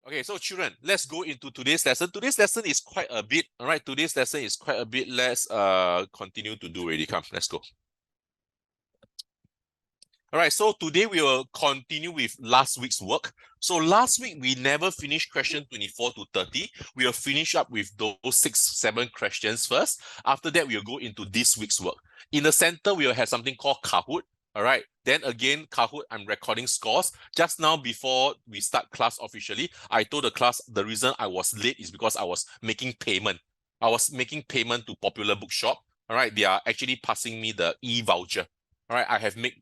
Okay, so children, let's go into today's lesson. Today's lesson is quite a bit. All right, today's lesson is quite a bit. Let's continue to do already. Come, let's go. All right, so today we will continue with last week's work. So last week we never finished question 24 to 30. We will finish up with those 6-7 questions first. After that, we will go into this week's work. In the center, we will have something called Kahoot. All right, then again, Kahoot, I'm recording scores. Just now, before we start class officially, I told the class the reason I was late is because I was making payment. I was making payment to Popular Bookshop. All right, they are actually passing me the e-voucher. All right, I have made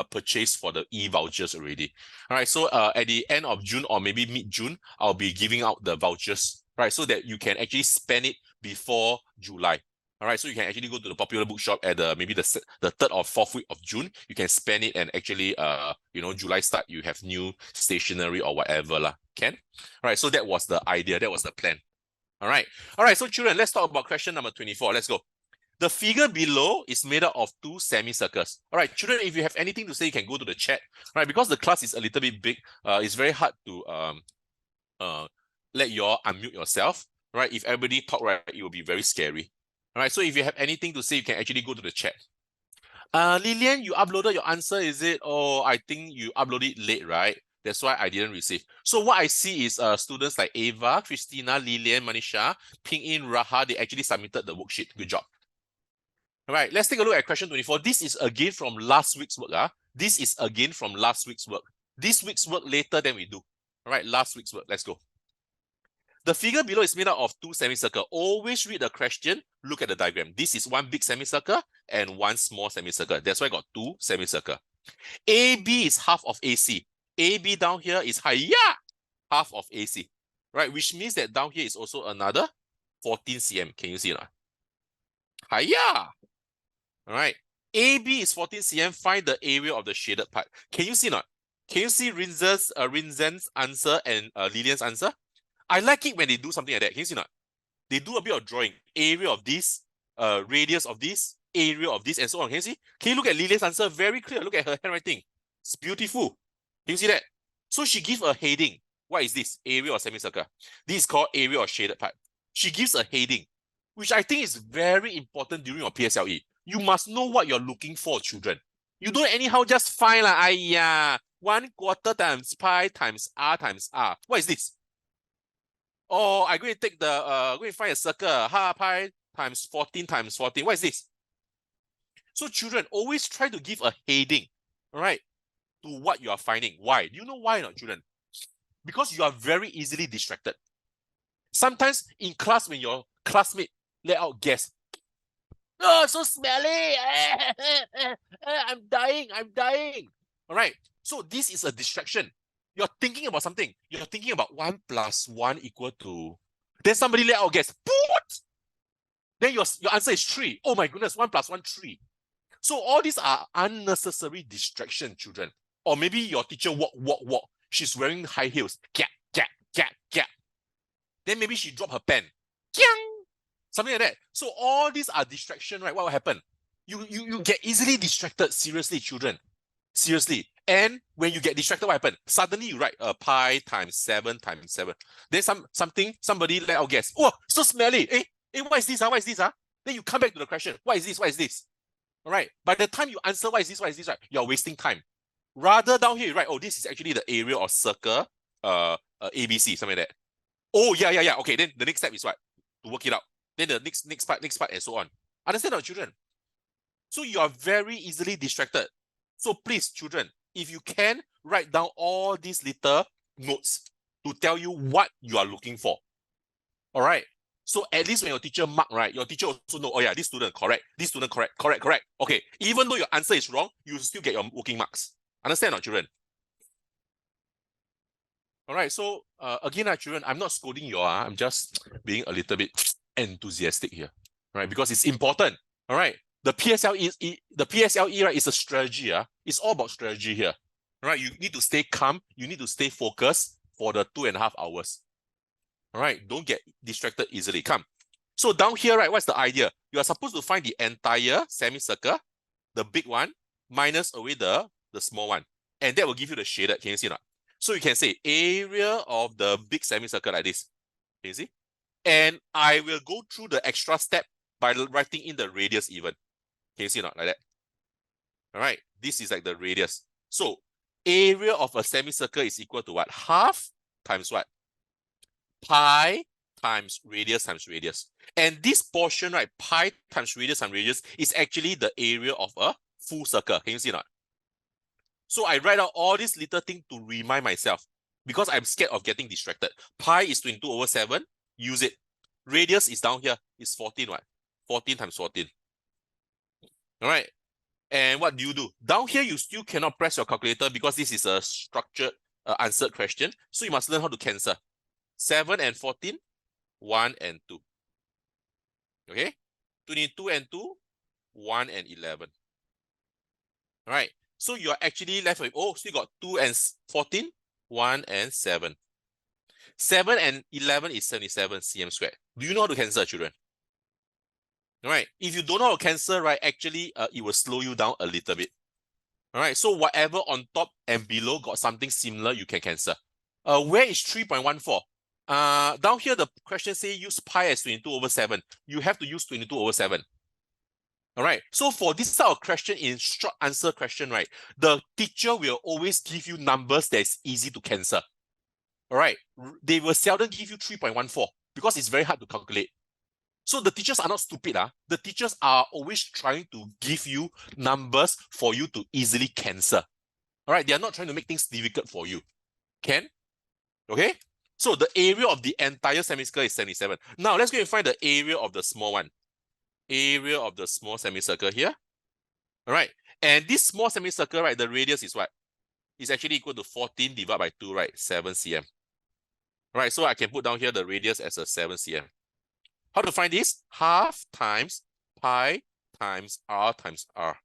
purchase for the e-vouchers already. All right, so at the end of June or maybe mid-June, I'll be giving out the vouchers, right? So that you can actually spend it before July. All right, so you can actually go to the Popular Bookshop at maybe the 3rd or 4th week of June. You can spend it and actually, July start, you have new stationery or whatever lah. Can? All right, so that was the idea. That was the plan. All right. So children, let's talk about question number 24. Let's go. The figure below is made up of 2 semicircles. All right, children, if you have anything to say, you can go to the chat. All right, because the class is a little bit big, it's very hard to let you all unmute yourself. Right, if everybody talk, right, it will be very scary. All right, so if you have anything to say, you can actually go to the chat. Lillian, you uploaded your answer, is it? Oh, I think you uploaded it late, right? That's why I didn't receive. So what I see is students like Ava, Christina, Lillian, Manisha, Ping In, Raha, they actually submitted the worksheet. Good job. All right, let's take a look at question 24. This is again from last week's work. This is again from last week's work. This week's work later than we do. All right, last week's work. Let's go. The figure below is made up of 2 semicircles. Always read the question, look at the diagram. This is 1 big semicircle and 1 small semicircle. That's why I got 2 semicircles. AB is half of AC. AB down here is half of AC. Right, which means that down here is also another 14 cm. Can you see it? All right. AB is 14 cm. Find the area of the shaded part. Can you see not? Can you see Rinzen's answer and Lillian's answer? I like it when they do something like that. Can you see not? They do a bit of drawing. Area of this, radius of this, area of this, and so on. Can you see? Can you look at Lillian's answer? Very clear. Look at her handwriting. It's beautiful. Can you see that? So she gives a heading. What is this? Area or semicircle? This is called area or shaded part. She gives a heading, which I think is very important during your PSLE. You must know what you're looking for, children. You don't anyhow just find like, 1/4 times pi times r times r. What is this? Oh, I'm going to take the, going to find a circle, pi times 14 times 14. What is this? So children, always try to give a heading, all right, to what you are finding. Why? Do you know why not, children? Because you are very easily distracted. Sometimes in class, when your classmate let out gas, oh, so smelly. I'm dying. All right. So this is a distraction. You're thinking about something. You're thinking about 1 + 1 = Then somebody let out gas. What? Then your answer is 3. Oh my goodness, 1 + 1, 3. So all these are unnecessary distraction, children. Or maybe your teacher walk. She's wearing high heels. Gap. Then maybe she dropped her pen. Something like that. So all these are distraction, right? What will happen? You get easily distracted. Seriously, children. Seriously. And when you get distracted, what happens? Suddenly you write pi times 7 times 7. Then somebody let out guess. Oh, so smelly. What is this? What is this? Then you come back to the question. What is this? All right. By the time you answer what is this, right? You're wasting time. Rather down here, right? Oh, this is actually the area of circle ABC, something like that. Oh, yeah. Okay, then the next step is what? To work it out. Then the next part, and so on. Understand our children? So you are very easily distracted. So please, children, if you can, write down all these little notes to tell you what you are looking for. All right. So at least when your teacher mark, right, your teacher also know, oh yeah, this student correct, this student correct. Okay, even though your answer is wrong, you still get your working marks. Understand our children? All right, so again, children, I'm not scolding you. I'm just being a little bit enthusiastic here, right? Because it's important. All right, the PSLE, right, is a strategy. It's all about strategy here. All right, you need to stay calm. You need to stay focused for the 2.5 hours. All right, don't get distracted easily. Come. So down here, right, what's the idea? You are supposed to find the entire semicircle, the big one, minus away the small one, and that will give you the shaded. Can you see that? So you can say area of the big semicircle like this. Can you see? And I will go through the extra step by writing in the radius even. Can you see or not? Like that. All right. This is like the radius. So area of a semicircle is equal to what? Half times what? Pi times radius. And this portion, right, pi times radius is actually the area of a full circle. Can you see or not? So I write out all these little things to remind myself because I'm scared of getting distracted. Pi is 22/7. Use it. Radius is down here. It's 14, what? 14 times 14. All right. And what do? Down here, you still cannot press your calculator because this is a structured answered question. So you must learn how to cancel. 7 and 14, 1 and 2. Okay? 22 and 2, 1 and 11. All right. So you're actually left with, oh, still got 2 and 14, 1 and 7. 7 and 11 is 77 cm squared. Do you know how to cancel, children? All right. If you don't know how to cancel, right, actually, it will slow you down a little bit. All right. So whatever on top and below got something similar, you can cancel. Where is 3.14? Down here, the question say use pi as 22/7. You have to use 22/7. All right. So for this type of question in short answer question, right, the teacher will always give you numbers that's easy to cancel. All right. They will seldom give you 3.14 because it's very hard to calculate. So the teachers are not stupid. The teachers are always trying to give you numbers for you to easily cancel. All right. They are not trying to make things difficult for you. Can? Okay. So the area of the entire semicircle is 77. Now let's go and find the area of the small one. Area of the small semicircle here. All right. And this small semicircle, right, the radius is what? It's actually equal to 14 divided by 2, right? 7 cm. All right. So I can put down here the radius as a 7 cm. How to find this? Half times pi times r times r.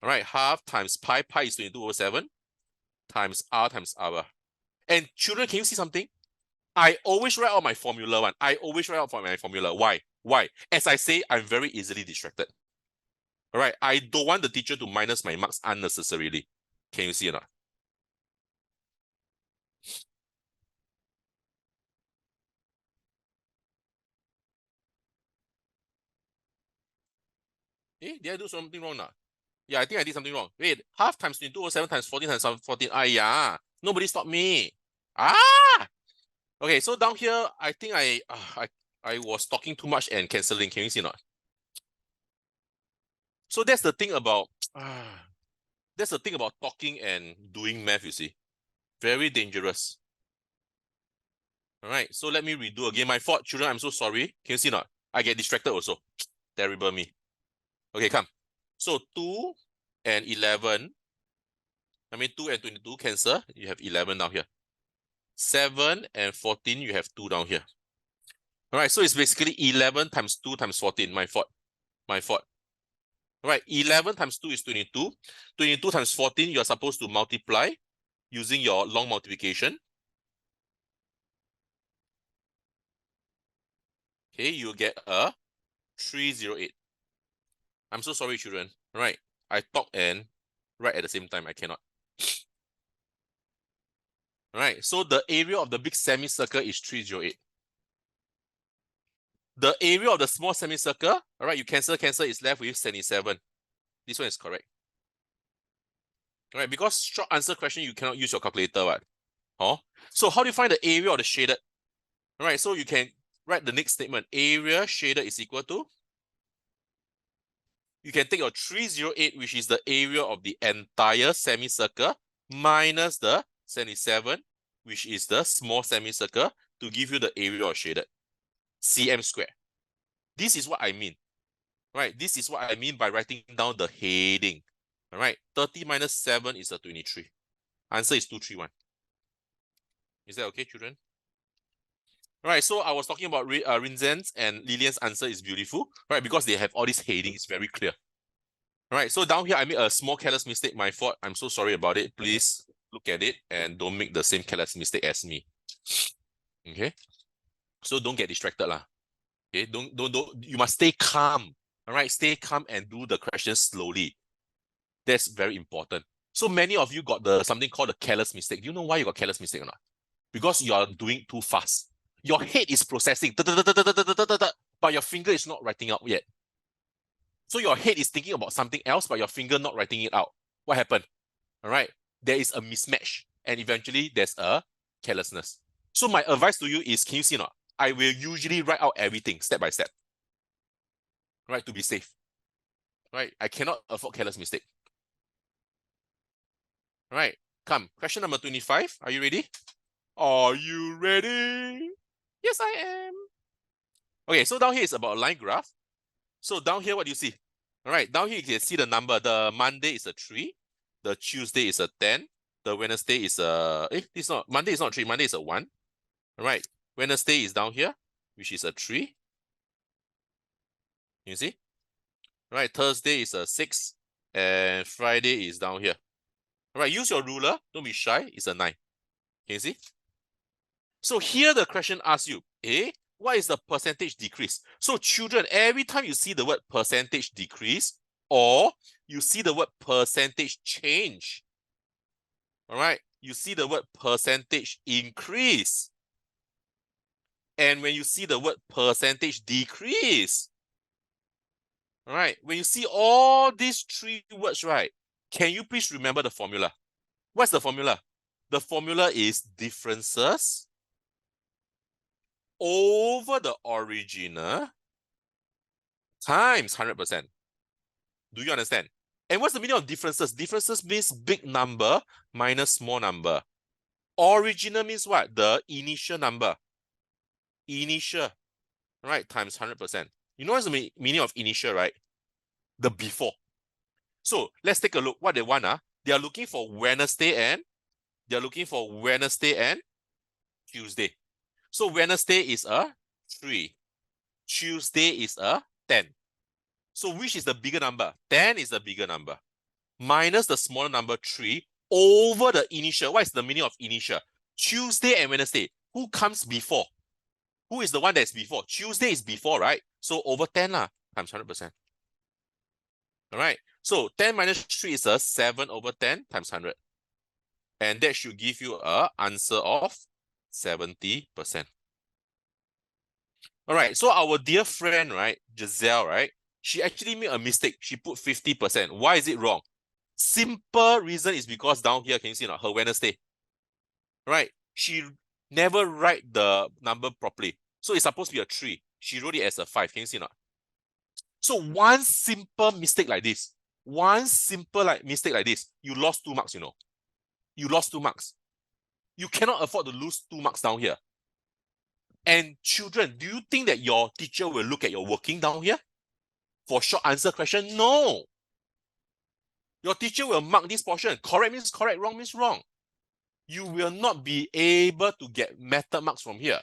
All right. Half times pi. Pi is 22/7 times r. And children, can you see something? I always write out my formula one. I always write out for my formula. Why? Why? As I say, I'm very easily distracted. All right. I don't want the teacher to minus my marks unnecessarily. Can you see or not? Did I do something wrong now? Yeah, I think I did something wrong. Wait, half times 22/7 times 14 times 14. Yeah, nobody stopped me. Okay, so down here, I think I was talking too much and cancelling. Can you see or not? So that's the thing about that's the thing about talking and doing math, you see. Very dangerous. All right, so let me redo again. My fault, children, I'm so sorry. Can you see or not? I get distracted also. Terrible me. Okay, come. So 2 and 11. 2 and 22 cancel. You have 11 down here. 7 and 14, you have 2 down here. All right, so it's basically 11 times 2 times 14. My fault. All right, 11 times 2 is 22. 22 times 14, you're supposed to multiply using your long multiplication. Okay, you get a 308. I'm so sorry, children. All right, I talk and write at the same time. I cannot. All right, so the area of the big semicircle is 308. The area of the small semicircle, all right, you cancel, is left with 77. This one is correct. All right, because short answer question, you cannot use your calculator, right? So how do you find the area of the shaded? All right, so you can write the next statement. Area shaded is equal to, you can take your 308, which is the area of the entire semicircle, minus the 77, which is the small semicircle, to give you the area of shaded. cm squared. This is what I mean. Right, this is what I mean by writing down the heading. All right, 30 minus 7 is a 23. Answer is 231. Is that okay, children? All right, so I was talking about Rinzan's and Lilian's answer is beautiful, right? Because they have all these headings, it's very clear. All right, so down here, I made a small careless mistake, my fault. I'm so sorry about it. Please look at it and don't make the same careless mistake as me. Okay, so don't get distracted lah. Okay, don't, you must stay calm. All right, stay calm and do the questions slowly. That's very important. So many of you got the something called a careless mistake. Do you know why you got careless mistake or not? Because you are doing too fast. Your head is processing, but your finger is not writing out yet. So your head is thinking about something else, but your finger not writing it out. What happened? All right. There is a mismatch, and eventually there's a carelessness. So my advice to you is, can you see or not? I will usually write out everything step by step, right, to be safe. Right? I cannot afford careless mistake. Right? Come, question number 25. Are you ready? Are you ready? Yes, I am. Okay, so down here is about a line graph. So down here, what do you see? All right, down here you can see the number. The Monday is a 3. The Tuesday is a 10. The Wednesday is a... this not... Monday is not 3. Monday is a 1. All right. Wednesday is down here, which is a 3. You see? All right. Thursday is a 6. And Friday is down here. All right. Use your ruler. Don't be shy. It's a 9. Can you see? So here the question asks you, what is the percentage decrease? So children, every time you see the word percentage decrease or you see the word percentage change, all right, you see the word percentage increase. And when you see the word percentage decrease, all right, when you see all these 3 words, right, can you please remember the formula? What's the formula? The formula is differences over the original times 100%. Do you understand? And what's the meaning of differences? Differences means big number minus small number. Original means what? The initial number. Initial, right, times 100%. You know what's the meaning of initial, right? The before. So let's take a look what they want. They are looking for Wednesday and Tuesday. So Wednesday is a 3. Tuesday is a 10. So which is the bigger number? 10 is the bigger number. Minus the smaller number 3 over the initial. What is the meaning of initial? Tuesday and Wednesday. Who comes before? Who is the one that's before? Tuesday is before, right? So over 10 times 100%. All right. So 10 minus 3 is a 7 over 10 times 100. And that should give you an answer of 70%. All right. So our dear friend, right, Giselle, right, she actually made a mistake. She put 50%. Why is it wrong? Simple reason is because down here, can you see not her Wednesday? Right? She never write the number properly. So it's supposed to be a 3. She wrote it as a 5. Can you see not? So one simple mistake like this, you lost 2 marks, you know. You lost 2 marks. You cannot afford to lose 2 marks down here. And children, do you think that your teacher will look at your working down here for short answer question? No. Your teacher will mark this portion. Correct means correct, wrong means wrong. You will not be able to get method marks from here.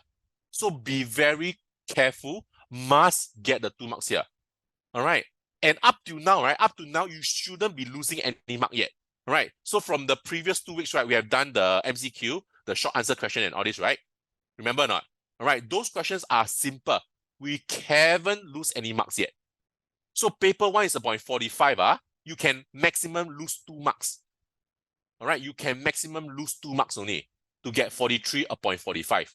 So be very careful. Must get the 2 marks here. All right. And up to now, right? Up to now, you shouldn't be losing any mark yet. Right. So from the previous 2 weeks, right, we have done the MCQ, the short answer question and all this, right? Remember or not? All right. Those questions are simple. We haven't lose any marks yet. So paper 1 is about 45. You can maximum lose 2 marks. All right. You can maximum lose 2 marks only to get 43 upon 45.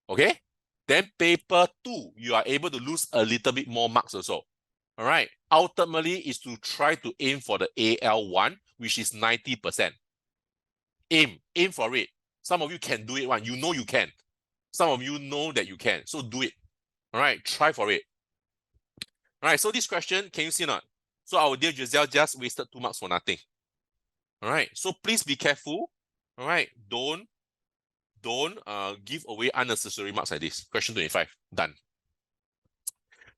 Okay. Then paper 2, you are able to lose a little bit more marks also. All right. Ultimately is to try to aim for the AL1, which is 90%. Aim for it. Some of you can do it one. You know you can. Some of you know that you can. So do it. All right. Try for it. All right. So this question, can you see or not? So our dear Giselle just wasted 2 marks for nothing. All right. So please be careful. All right. Don't give away unnecessary marks like this. Question 25. Done.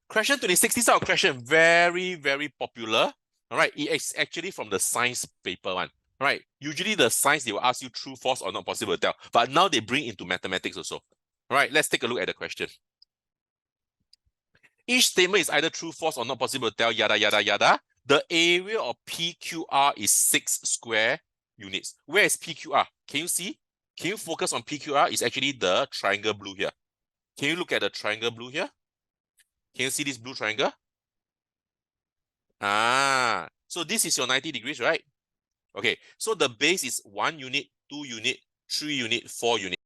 Question 26, this is our question, very, very popular. All right, it's actually from the science paper one. All right, usually the science, they will ask you true, false, or not possible to tell. But now they bring into mathematics also. All right, let's take a look at the question. Each statement is either true, false, or not possible to tell, yada, yada, yada. The area of PQR is 6 square units. Where is PQR? Can you see? Can you focus on PQR? It's actually the triangle blue here. Can you look at the triangle blue here? Can you see this blue triangle? So this is your 90 degrees, right? Okay, so the base is 1 unit, 2 unit, 3 unit, 4 unit.